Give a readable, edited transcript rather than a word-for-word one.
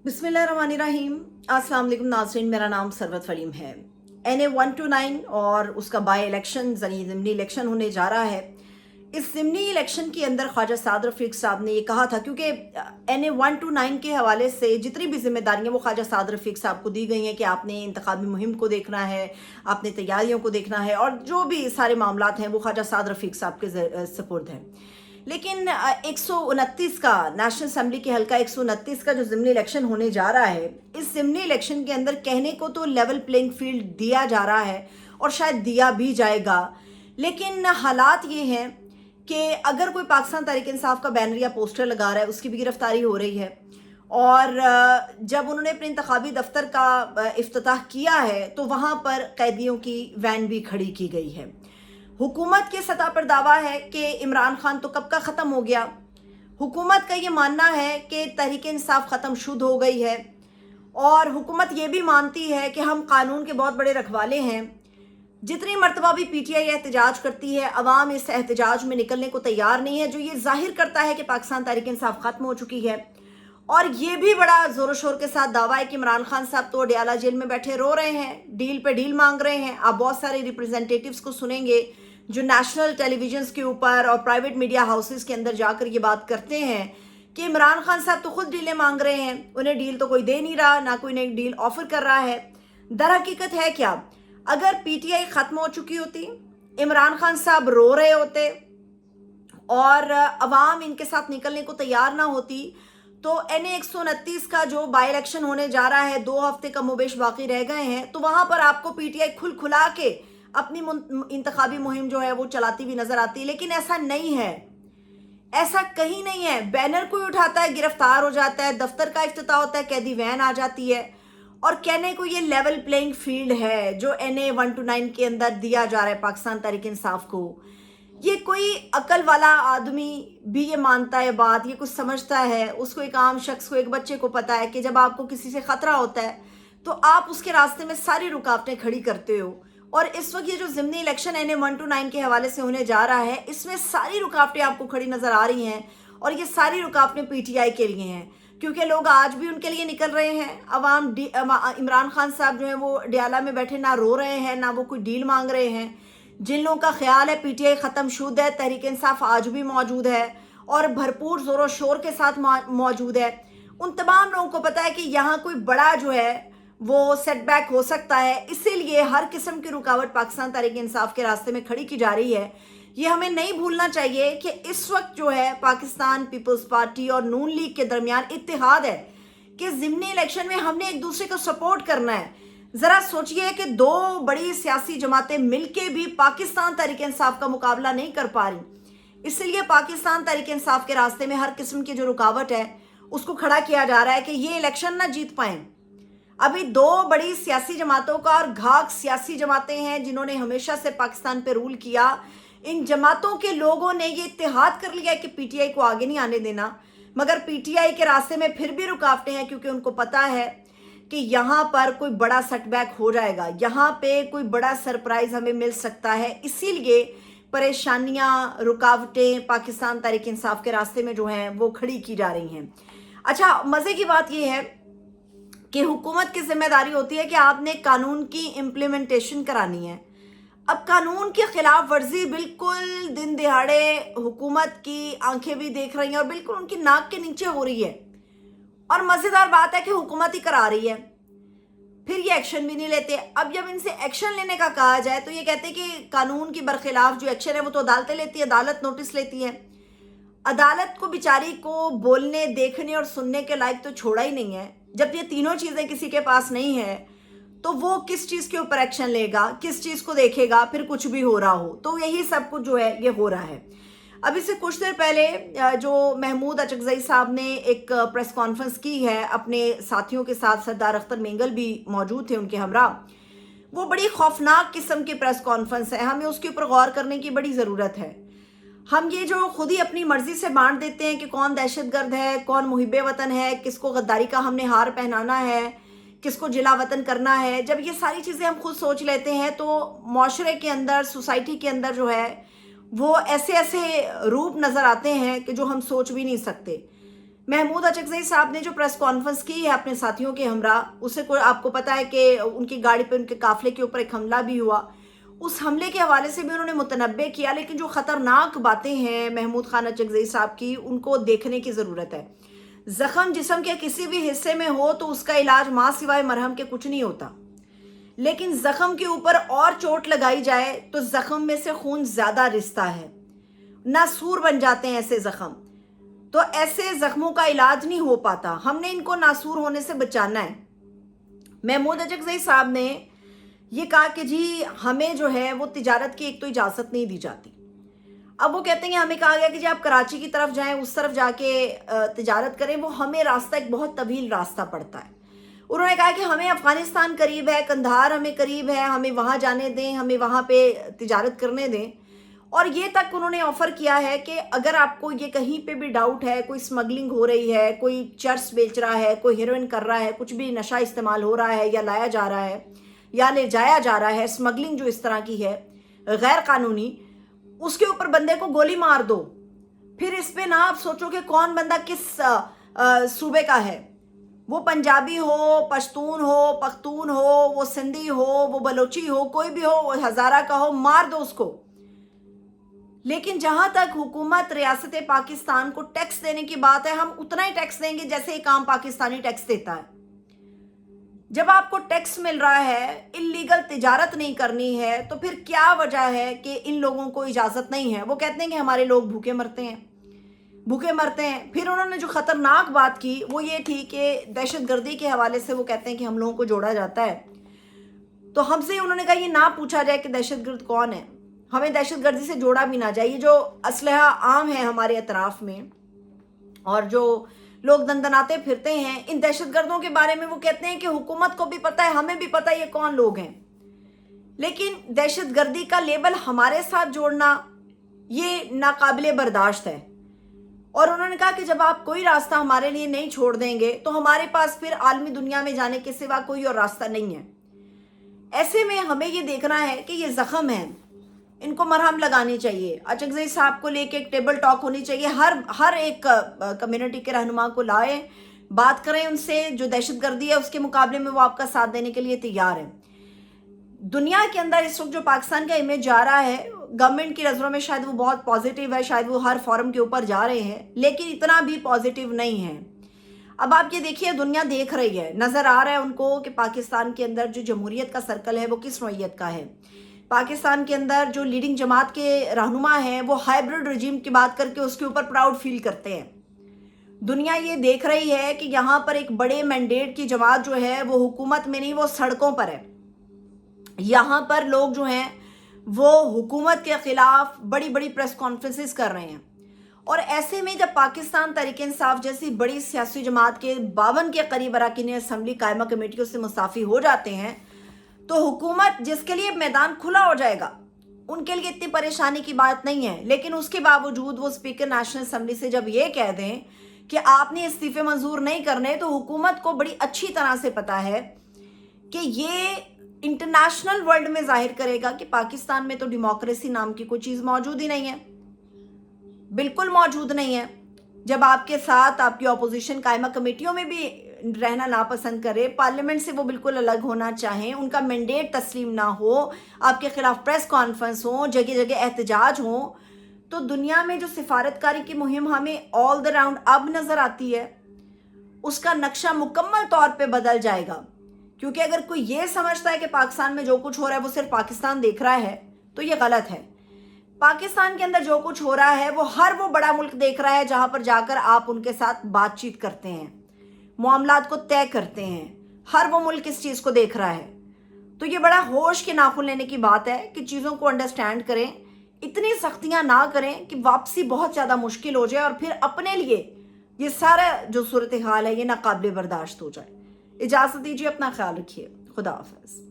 बिस्मिल्लाहिर्रहमानिर्रहीम। अस्सलाम वालेकुम नाज़रीन, मेरा नाम सरवत फरीम है। NA 129 और उसका बाई इलेक्शन यानी ज़िमनी इलेक्शन होने जा रहा है। इस ज़िमनी इलेक्शन के अंदर ख्वाजा साद रफ़ीक साहब ने ये कहा था, क्योंकि NA 129 के हवाले से जितनी भी जिम्मेदारियाँ वो ख्वाजा साद रफ़ीक साहब को दी गई हैं कि आपने इंतखाबी मुहिम को देखना है, आपने तैयारियों को देखना है और जो भी सारे मामलात हैं वो ख्वाजा साद रफ़ीक साहब के सपुर्द हैं। लेकिन 129 का नेशनल असम्बली के हल्का 129 का जो ज़िमनी इलेक्शन होने जा रहा है, इस ज़िमनी इलेक्शन के अंदर कहने को तो लेवल प्लेइंग फील्ड दिया जा रहा है और शायद दिया भी जाएगा, लेकिन हालात ये हैं कि अगर कोई पाकिस्तान तहरीक इंसाफ का बैनर या पोस्टर लगा रहा है उसकी भी गिरफ्तारी हो रही है। और जब उन्होंने अपने इंतखाबी दफ्तर का इफ्तिताह किया है तो वहाँ पर कैदियों की वैन भी खड़ी की गई है। हुकूमत की सतह पर दावा है कि इमरान खान तो कब का ख़त्म हो गया। हुकूमत का ये मानना है कि तहरीक इंसाफ ख़त्म शुद्ध हो गई है और हुकूमत ये भी मानती है कि हम कानून के बहुत बड़े रखवाले हैं। जितनी मरतबा भी PTI एहतजाज करती है, अवाम इस एहतजाज में निकलने को तैयार नहीं है, जो ये जाहिर करता है कि पाकिस्तान तहरीक इंसाफ ख़त्म हो चुकी है। और ये भी बड़ा ज़ोर शोर के साथ दावा है कि इमरान खान साहब तो अडयाला जेल में बैठे रो रहे हैं, डील पे डील मांग रहे हैं। आप बहुत सारे रिप्रेजेंटेटिव्स को सुनेंगे जो नेशनल टेलीविजन के ऊपर और प्राइवेट मीडिया हाउसेस के अंदर जाकर ये बात करते हैं कि इमरान खान साहब तो खुद डीलें मांग रहे हैं, उन्हें डील तो कोई दे नहीं रहा, ना कोई नई डील ऑफर कर रहा है। दर हकीकत है क्या, अगर PTI ख़त्म हो चुकी होती, इमरान खान साहब रो रहे होते और अवाम इनके साथ निकलने को तैयार ना होती, तो NA 129 का जो बाई इलेक्शन होने जा रहा है, 2 हफ्ते का मुबेश बाकी रह गए हैं, तो वहाँ पर आपको PTI खुला के अपनी इंतखाबी मुहिम जो है वो चलाती हुई नजर आती है। लेकिन ऐसा नहीं है, ऐसा कहीं नहीं है। बैनर कोई उठाता है, गिरफ्तार हो जाता है, दफ्तर का इफ्तिताह होता है, कैदी वैन आ जाती है और कहने को ये लेवल प्लेइंग फील्ड है जो NA 129 के अंदर दिया जा रहा है पाकिस्तान तहरीक इंसाफ को। ये कोई अकल वाला आदमी भी ये मानता है बात, ये कुछ समझता है। उसको एक आम शख्स को, एक बच्चे को पता है कि जब आपको किसी से ख़तरा होता है तो आप उसके रास्ते में सारी रुकावटें खड़ी करते हो। और इस वक्त ये जो ज़िमनी इलेक्शन NA 129 के हवाले से होने जा रहा है, इसमें सारी रुकावटें आपको खड़ी नज़र आ रही हैं और ये सारी रुकावटें PTI के लिए हैं, क्योंकि लोग आज भी उनके लिए निकल रहे हैं। अवाम इमरान खान साहब जो है वो अडयाला में बैठे ना रो रहे हैं, ना वो कोई डील मांग रहे हैं। जिन लोगों का ख्याल है PTI ख़त्म शुद्ध है, तहरीक इंसाफ आज भी मौजूद है और भरपूर ज़ोर शोर के साथ मौजूद है, उन तमाम लोगों को पता है कि यहाँ कोई बड़ा जो है वो सेटबैक हो सकता है। इसीलिए हर किस्म की रुकावट पाकिस्तान तहरीक इंसाफ के रास्ते में खड़ी की जा रही है। ये हमें नहीं भूलना चाहिए कि इस वक्त जो है पाकिस्तान पीपल्स पार्टी और नून लीग के दरमियान इत्तेहाद है कि ज़िमनी इलेक्शन में हमने एक दूसरे को सपोर्ट करना है। ज़रा सोचिए कि 2 बड़ी सियासी जमातें मिलके भी पाकिस्तान तहरीक इंसाफ का मुकाबला नहीं कर पा रही। इसलिए पाकिस्तान तहरीक इंसाफ के रास्ते में हर किस्म की जो रुकावट है उसको खड़ा किया जा रहा है कि ये इलेक्शन ना जीत पाएँ। अभी 2 बड़ी सियासी जमातों का और घाक सियासी जमातें हैं जिन्होंने हमेशा से पाकिस्तान पे रूल किया। इन जमातों के लोगों ने ये इत्तेहाद कर लिया है कि PTI को आगे नहीं आने देना, मगर PTI के रास्ते में फिर भी रुकावटें हैं, क्योंकि उनको पता है कि यहाँ पर कोई बड़ा सेटबैक हो जाएगा, यहाँ पे कोई बड़ा सरप्राइज हमें मिल सकता है। इसीलिए परेशानियाँ, रुकावटें पाकिस्तान तहरीक इंसाफ के रास्ते में जो हैं वो खड़ी की जा रही हैं। अच्छा, मज़े की बात यह है कि हुकूमत की जिम्मेदारी होती है कि आपने कानून की इम्प्लीमेंटेशन करानी है। अब कानून की खिलाफ वर्जी बिल्कुल दिन दिहाड़े हुकूमत की आंखें भी देख रही हैं और बिल्कुल उनकी नाक के नीचे हो रही है। और मज़ेदार बात है कि हुकूमत ही करा रही है, फिर ये एक्शन भी नहीं लेते। अब जब इनसे एक्शन लेने का कहा जाए तो ये कहते हैं कि कानून की बरखिलाफ जो एक्शन है वो तो अदालतें लेती है, अदालत नोटिस लेती है। अदालत को बेचारी को बोलने, देखने और सुनने के लायक तो छोड़ा ही नहीं है। जब ये तीनों चीज़ें किसी के पास नहीं है तो वो किस चीज़ के ऊपर एक्शन लेगा, किस चीज़ को देखेगा, फिर कुछ भी हो रहा हो। तो यही सब कुछ जो है ये हो रहा है। अभी से कुछ देर पहले जो महमूद अचकज़ई साहब ने एक प्रेस कॉन्फ्रेंस की है अपने साथियों के साथ, सरदार अख्तर मेंगल भी मौजूद थे उनके हमरा। वो बड़ी खौफनाक किस्म की प्रेस कॉन्फ्रेंस है, हमें उसके ऊपर गौर करने की बड़ी ज़रूरत है। हम ये जो खुद ही अपनी मर्जी से बांट देते हैं कि कौन दहशतगर्द है, कौन मुहिब्बे वतन है, किसको गद्दारी का हमने हार पहनाना है, किसको जिला वतन करना है, जब ये सारी चीज़ें हम खुद सोच लेते हैं तो माशरे के अंदर, सोसाइटी के अंदर जो है वो ऐसे ऐसे रूप नज़र आते हैं कि जो हम सोच भी नहीं सकते। महमूद अचकज़ई साहब ने जो प्रेस कॉन्फ्रेंस की है अपने साथियों के हमरा, उससे कोई आपको पता है कि उनकी गाड़ी पे उनके काफिले के ऊपर एक हमला भी हुआ, उस हमले के हवाले से भी उन्होंने मुतनब्बे किया। लेकिन जो ख़तरनाक बातें हैं महमूद खान अचकज़ई साहब की, उनको देखने की ज़रूरत है। ज़ख़म जिस्म के किसी भी हिस्से में हो तो उसका इलाज माँ सिवाय मरहम के कुछ नहीं होता, लेकिन ज़ख़म के ऊपर और चोट लगाई जाए तो ज़ख़म में से खून ज़्यादा रिसता है, नासूर बन जाते हैं ऐसे ज़ख़म। तो ऐसे ज़ख्मों का इलाज नहीं हो पाता, हमने इनको नासूर होने से बचाना है। महमूद अचकज़ई साहब ने ये कहा कि जी हमें जो है वो तिजारत की एक तो इजाज़त नहीं दी जाती। अब वो कहते हैं कि हमें कहा गया कि जी आप कराची की तरफ जाएं, उस तरफ जाके तिजारत करें, वो हमें रास्ता एक बहुत तवील रास्ता पड़ता है। उन्होंने कहा कि हमें अफ़गानिस्तान करीब है, कंधार हमें करीब है, हमें वहाँ जाने दें, हमें वहाँ पे तिजारत करने दें। और ये तक उन्होंने ऑफ़र किया है कि अगर आपको ये कहीं पे भी डाउट है, कोई स्मगलिंग हो रही है, कोई चर्स बेच रहा है, कोई हेरोइन कर रहा है, कुछ भी नशा इस्तेमाल हो रहा है या लाया जा रहा है या ले जाया जा रहा है, स्मगलिंग जो इस तरह की है गैर कानूनी, उसके ऊपर बंदे को गोली मार दो। फिर इस पे ना आप सोचो कि कौन बंदा किस सूबे का है, वो पंजाबी हो, पश्तून हो, पख्तून हो, वो सिंधी हो, वो बलोची हो, कोई भी हो, वो हज़ारा का हो, मार दो उसको। लेकिन जहां तक हुकूमत रियासत पाकिस्तान को टैक्स देने की बात है, हम उतना ही टैक्स देंगे जैसे एक आम पाकिस्तानी टैक्स देता है। जब आपको टैक्स मिल रहा है, इल्लीगल तिजारत नहीं करनी है, तो फिर क्या वजह है कि इन लोगों को इजाज़त नहीं है? वो कहते हैं कि हमारे लोग भूखे मरते हैं। फिर उन्होंने जो ख़तरनाक बात की वो ये थी कि दहशतगर्दी के हवाले से वो कहते हैं कि हम लोगों को जोड़ा जाता है। तो हमसे उन्होंने कहा ये ना पूछा जाए कि दहशतगर्द कौन है, हमें दहशतगर्दी से जोड़ा भी ना जाए। ये जो असलहा आम है हमारे अतराफ़ में और जो लोग दंदनाते फिरते हैं, इन दहशतगर्दों के बारे में वो कहते हैं कि हुकूमत को भी पता है, हमें भी पता है ये कौन लोग हैं, लेकिन दहशतगर्दी का लेबल हमारे साथ जोड़ना ये नाकाबिले बर्दाश्त है। और उन्होंने कहा कि जब आप कोई रास्ता हमारे लिए नहीं छोड़ देंगे तो हमारे पास फिर आलमी दुनिया में जाने के सिवा कोई और रास्ता नहीं है। ऐसे में हमें ये देखना है कि ये ज़ख़म है, इनको मरहम लगानी चाहिए। अचकज़ई साहब को लेके एक टेबल टॉक होनी चाहिए, हर एक कम्युनिटी के रहनुमा को लाए, बात करें उनसे। जो दहशतगर्दी है उसके मुकाबले में वो आपका साथ देने के लिए तैयार है। दुनिया के अंदर इस वक्त जो पाकिस्तान का इमेज जा रहा है, गवर्नमेंट की नज़रों में शायद वो बहुत पॉजिटिव है, शायद वो हर फोरम के ऊपर जा रहे हैं, लेकिन इतना भी पॉजिटिव नहीं है। अब आप ये देखिए, दुनिया देख रही है, नज़र आ रहा है उनको कि पाकिस्तान के अंदर जो जमहूरियत का सर्कल है वो किस नौइयत का है। पाकिस्तान के अंदर जो लीडिंग जमात के रहनुमा हैं वो हाइब्रिड रजीम की बात करके उसके ऊपर प्राउड फील करते हैं। दुनिया ये देख रही है कि यहाँ पर एक बड़े मैंडेट की जमात जो है वो हुकूमत में नहीं, वो सड़कों पर है। यहाँ पर लोग जो हैं वो हुकूमत के ख़िलाफ़ बड़ी बड़ी प्रेस कॉन्फ्रेंसेस कर रहे हैं। और ऐसे में जब पाकिस्तान तहरीक इंसाफ जैसी बड़ी सियासी जमात के 52 के करीब अरकान असम्बली कायमा कमेटियों से मुस्ताफ़ी हो जाते हैं, तो हुकूमत जिसके लिए मैदान खुला हो जाएगा उनके लिए इतनी परेशानी की बात नहीं है। लेकिन उसके बावजूद वो स्पीकर नेशनल असम्बली से जब ये कह दें कि आपने इस्तीफ़े मंजूर नहीं करने, तो हुकूमत को बड़ी अच्छी तरह से पता है कि ये इंटरनेशनल वर्ल्ड में जाहिर करेगा कि पाकिस्तान में तो डेमोक्रेसी नाम की कोई चीज़ मौजूद ही नहीं है, बिल्कुल मौजूद नहीं है। जब आपके साथ आपकी अपोजिशन कायमा कमेटियों में भी रहना नापसंद करे, पार्लियामेंट से वो बिल्कुल अलग होना चाहें, उनका मैंडेट तस्लीम ना हो, आपके खिलाफ प्रेस कॉन्फ्रेंस हो, जगह जगह एहतजाज हो, तो दुनिया में जो सिफारतकारी की मुहिम हमें ऑल द राउंड अब नज़र आती है, उसका नक्शा मुकम्मल तौर पे बदल जाएगा। क्योंकि अगर कोई ये समझता है कि पाकिस्तान में जो कुछ हो रहा है वो सिर्फ पाकिस्तान देख रहा है, तो ये गलत है। पाकिस्तान के अंदर जो कुछ हो रहा है वो हर वो बड़ा मुल्क देख रहा है जहां पर जाकर आप उनके साथ बातचीत करते हैं, मामलात को तय करते हैं। हर वो मुल्क इस चीज़ को देख रहा है। तो ये बड़ा होश के नाखुन लेने की बात है कि चीज़ों को अंडरस्टैंड करें, इतनी सख्तियां ना करें कि वापसी बहुत ज़्यादा मुश्किल हो जाए और फिर अपने लिए ये सारा जो सूरत हाल है ये नाकाबिले बर्दाश्त हो जाए। इजाज़त दीजिए, अपना ख्याल रखिए, खुदा हाफ़िज़।